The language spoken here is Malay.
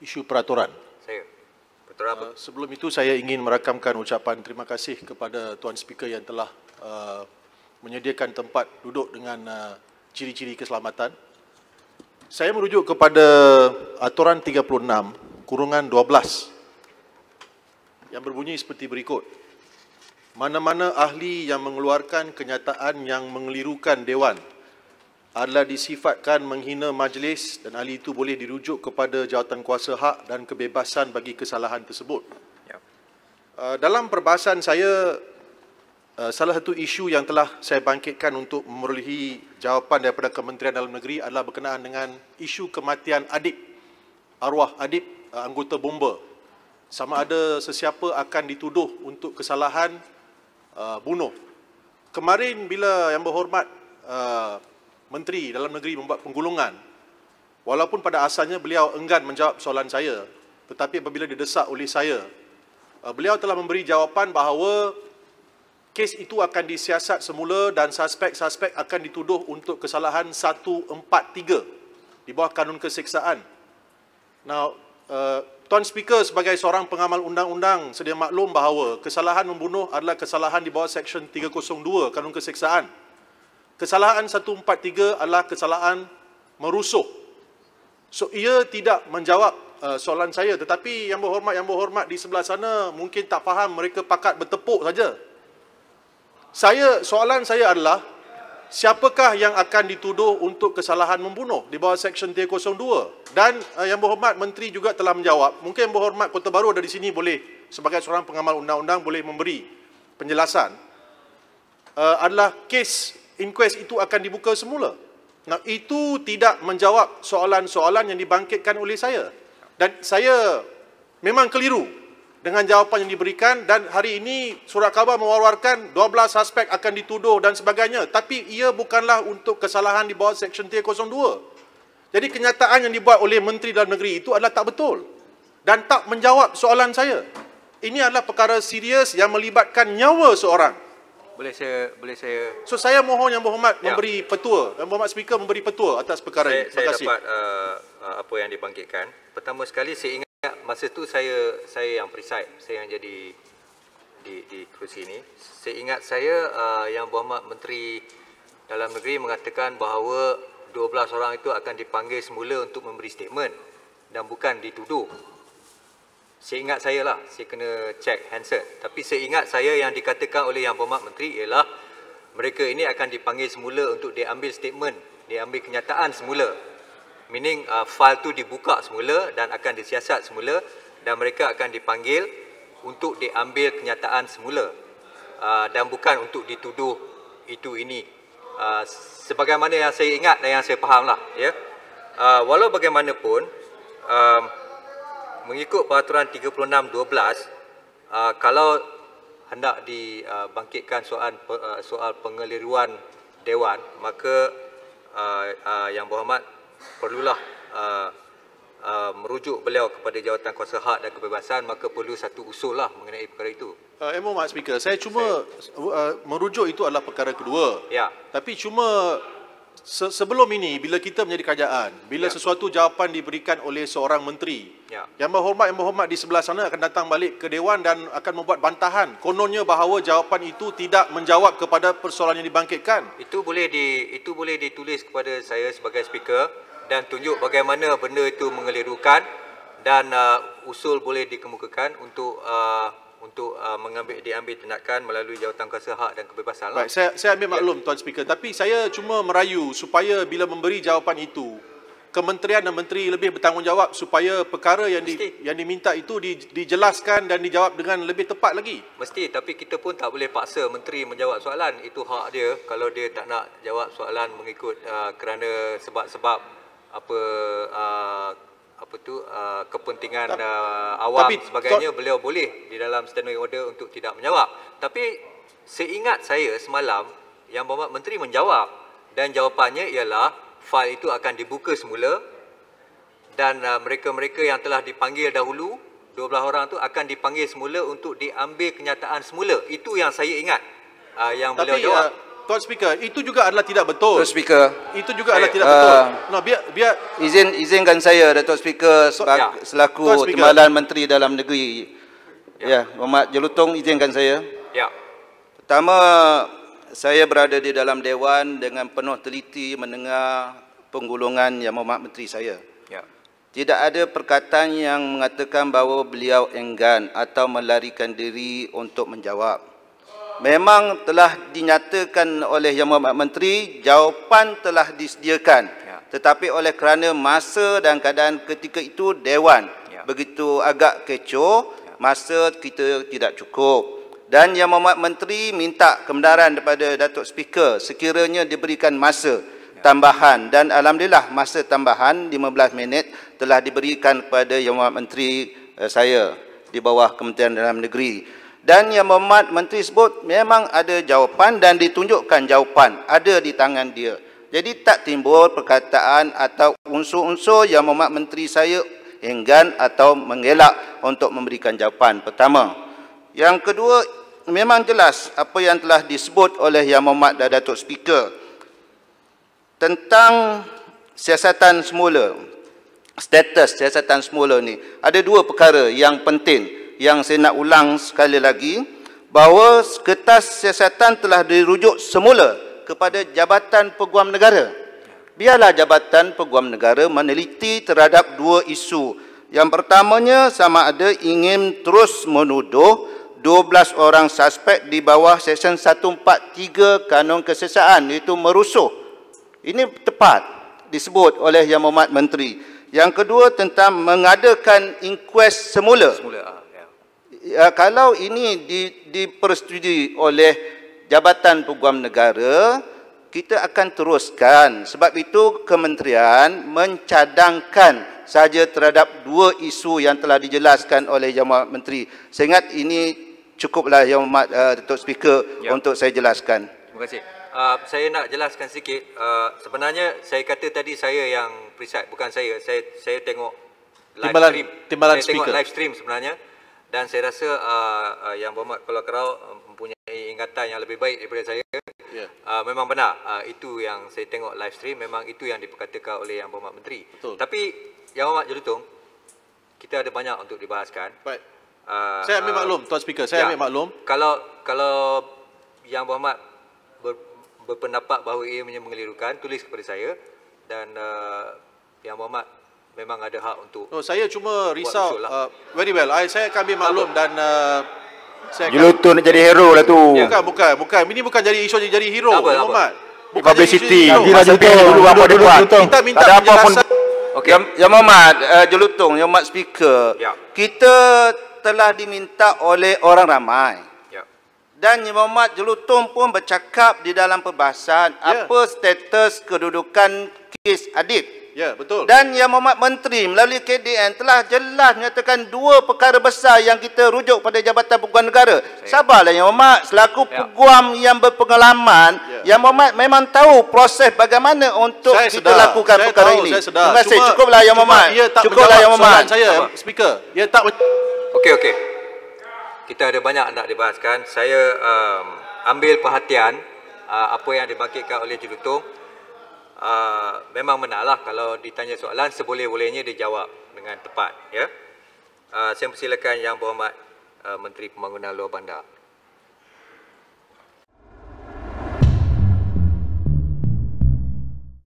isu peraturan. Saya. Peraturan apa? Sebelum itu saya ingin merakamkan ucapan terima kasih kepada Tuan Speaker yang telah menyediakan tempat duduk dengan ciri-ciri keselamatan. Saya merujuk kepada aturan 36/12 yang berbunyi seperti berikut. Mana-mana ahli yang mengeluarkan kenyataan yang mengelirukan Dewan adalah disifatkan menghina majlis dan ahli itu boleh dirujuk kepada jawatankuasa hak dan kebebasan bagi kesalahan tersebut. Ya. Dalam perbahasan saya, salah satu isu yang telah saya bangkitkan untuk memerolehi jawapan daripada Kementerian Dalam Negeri adalah berkenaan dengan isu kematian adik, arwah adik anggota bomba. Sama ada sesiapa akan dituduh untuk kesalahan bunuh. Kemarin bila Yang Berhormat Menteri Dalam Negeri membuat penggulungan, walaupun pada asalnya beliau enggan menjawab soalan saya, tetapi apabila didesak oleh saya, beliau telah memberi jawapan bahawa kes itu akan disiasat semula dan suspek-suspek akan dituduh untuk kesalahan 143 di bawah kanun keseksaan. Now, Tuan Speaker sebagai seorang pengamal undang-undang sedia maklum bahawa kesalahan membunuh adalah kesalahan di bawah Seksyen 302 Kanun Keseksaan. Kesalahan 143 adalah kesalahan merusuh. So, ia tidak menjawab soalan saya, tetapi Yang Berhormat di sebelah sana mungkin tak faham, mereka pakat bertepuk saja. Soalan saya adalah, siapakah yang akan dituduh untuk kesalahan membunuh di bawah Seksyen 302? Dan Yang Berhormat Menteri juga telah menjawab. Mungkin Yang Berhormat Kota Baru ada di sini boleh, sebagai seorang pengamal undang-undang, boleh memberi penjelasan. Adalah kes inquest itu akan dibuka semula. Nah, itu tidak menjawab soalan-soalan yang dibangkitkan oleh saya. Dan saya memang keliru dengan jawapan yang diberikan, dan hari ini surat khabar mewar-warkan 12 suspek akan dituduh dan sebagainya, tapi ia bukanlah untuk kesalahan di bawah Seksyen 302. Jadi kenyataan yang dibuat oleh Menteri Dalam Negeri itu adalah tak betul dan tak menjawab soalan saya. Ini adalah perkara serius yang melibatkan nyawa seorang. Boleh saya So saya mohon Yang Berhormat memberi petua, Yang Berhormat Speaker memberi petua atas perkara ini. Terima saya kasih. dapat apa yang dibangkitkan. Pertama sekali saya ingat masa tu saya yang preside, saya yang jadi di kerusi ini. Saya ingat Yang Berhormat Menteri Dalam Negeri mengatakan bahawa 12 orang itu akan dipanggil semula untuk memberi statement dan bukan dituduh. Saya ingat saya lah, saya kena check handset. Tapi saya ingat saya yang dikatakan oleh Yang Berhormat Menteri ialah mereka ini akan dipanggil semula untuk diambil statement, diambil kenyataan semula. Meaning file tu dibuka semula dan akan disiasat semula, dan mereka akan dipanggil untuk diambil kenyataan semula dan bukan untuk dituduh itu ini. Sebagaimana yang saya ingat dan yang saya fahamlah, ya. Walau bagaimanapun, mengikut peraturan 36/12, kalau hendak dibangkitkan soal pengeliruan Dewan, maka Yang Berhormat perlulah merujuk beliau kepada Jawatankuasa Hak dan Kebebasan, maka perlu satu usul lah mengenai perkara itu. Yang Berhormat Speaker, saya cuma merujuk itu adalah perkara kedua. Ya. Tapi cuma sebelum ini, bila kita menjadi kerajaan, bila sesuatu jawapan diberikan oleh seorang menteri, Yang Berhormat di sebelah sana akan datang balik ke Dewan dan akan membuat bantahan. Kononnya bahawa jawapan itu tidak menjawab kepada persoalan yang dibangkitkan. Itu boleh ditulis kepada saya sebagai speaker dan tunjuk bagaimana benda itu mengelirukan, dan usul boleh dikemukakan untuk diambil tindakan melalui Jawatankuasa Hak dan Kebebasan. Baik, saya ambil maklum Tuan Speaker, tapi saya cuma merayu supaya bila memberi jawapan itu, Kementerian dan Menteri lebih bertanggungjawab supaya perkara yang diminta itu dijelaskan dan dijawab dengan lebih tepat lagi. Mesti, tapi kita pun tak boleh paksa Menteri menjawab soalan. Itu hak dia. Kalau dia tak nak jawab soalan mengikut kerana sebab-sebab kepentingan awam sebagainya, beliau boleh di dalam standing order untuk tidak menjawab. Tapi seingat saya semalam, Yang Berhormat Menteri menjawab, dan jawapannya ialah fail itu akan dibuka semula dan mereka-mereka yang telah dipanggil dahulu, 12 orang itu akan dipanggil semula untuk diambil kenyataan semula. Itu yang saya ingat yang beliau jawab. Tuan Speaker, itu juga adalah tidak betul. Tuan Speaker, Itu juga adalah tidak betul. No, biar izinkan saya Datuk Speaker selaku Tuan Speaker. Timbalan Menteri Dalam Negeri. Ya, Muhammad Jelutong, izinkan saya. Ya. Pertama, saya berada di dalam Dewan dengan penuh teliti mendengar penggulungan Yang Berhormat Menteri saya. Ya. Tidak ada perkataan yang mengatakan bahawa beliau enggan atau melarikan diri untuk menjawab. Memang telah dinyatakan oleh Yang Berhormat Menteri, jawapan telah disediakan. Ya. Tetapi oleh kerana masa dan keadaan ketika itu Dewan begitu agak kecoh, masa kita tidak cukup. Dan Yang Berhormat Menteri minta kebenaran daripada Datuk Speaker sekiranya diberikan masa tambahan, dan alhamdulillah masa tambahan 15 minit telah diberikan kepada Yang Berhormat Menteri saya di bawah Kementerian Dalam Negeri. Dan Yang Berhormat Menteri sebut memang ada jawapan dan ditunjukkan jawapan ada di tangan dia. Jadi tak timbul perkataan atau unsur-unsur Yang Berhormat Menteri saya enggan atau mengelak untuk memberikan jawapan. Pertama. Yang kedua, memang jelas apa yang telah disebut oleh Yang Berhormat Datuk Speaker tentang siasatan semula, status siasatan semula ni. Ada dua perkara yang penting yang saya nak ulang sekali lagi, bahawa kertas siasatan telah dirujuk semula kepada Jabatan Peguam Negara. Biarlah Jabatan Peguam Negara meneliti terhadap dua isu. Yang pertamanya sama ada ingin terus menuduh 12 orang suspek di bawah Seksyen 143 Kanun Keseksaan, iaitu merusuh. Ini tepat disebut oleh Yang Berhormat Menteri. Yang kedua tentang mengadakan inkuest semula. Kalau ini dipersetujui oleh Jabatan Peguam Negara, kita akan teruskan. Sebab itu kementerian mencadangkan saja terhadap dua isu yang telah dijelaskan oleh Yang Berhormat Menteri. Saya ingat ini cukuplah Yang Berhormat Datuk Speaker untuk saya jelaskan. Terima kasih. Saya nak jelaskan sikit. Sebenarnya saya kata tadi saya yang preside, bukan saya. Saya tengok live stream. Timbalan saya Speaker. tengok live stream sebenarnya. Dan saya rasa Yang Berhormat Kepala Kerau mempunyai ingatan yang lebih baik daripada saya. Memang benar, itu yang saya tengok live stream, memang itu yang diperkatakan oleh Yang Berhormat Menteri. Betul. Tapi Yang Berhormat Jelutong, kita ada banyak untuk dibahaskan. Baik. Saya ambil maklum, Tuan Speaker, saya ambil maklum. Kalau Yang Berhormat berpendapat bahawa ia mengelirukan, tulis kepada saya, dan Yang Berhormat memang ada hak untuk. Saya cuma risau. Very well. Saya akan ambil maklum dan Jelutong nak jadi hero lah tu. Bukan. Ini bukan jadi isu jadi hero, Yang Berhormat. Bukan Publicity. jadi Masa dulu apa dia buat. Kita minta Tak ada apa pun. penjelasan. Okey, Yang Berhormat Jelutong, Yang Berhormat Speaker, kita telah diminta oleh orang ramai. Dan Yang Berhormat Jelutong pun bercakap di dalam perbahasan apa status kedudukan kes Adib. Ya, betul. Dan Yang Berhormat Menteri melalui KDN telah jelas menyatakan dua perkara besar yang kita rujuk pada Jabatan Peguam Negara. Sabarlah Yang Berhormat, selaku peguam yang berpengalaman, Yang Berhormat memang tahu proses bagaimana untuk kita lakukan perkara ini. Terima kasih. Cukuplah Yang Berhormat. Cukuplah Yang Berhormat. Saya, Speaker. Ya tak. Okey. Kita ada banyak nak dibahaskan. Saya ambil perhatian apa yang dibangkitkan oleh Jelutong. Memang benarlah kalau ditanya soalan seboleh-bolehnya dia jawab dengan tepat. Saya persilakan Yang Berhormat Menteri Pembangunan Luar Bandar.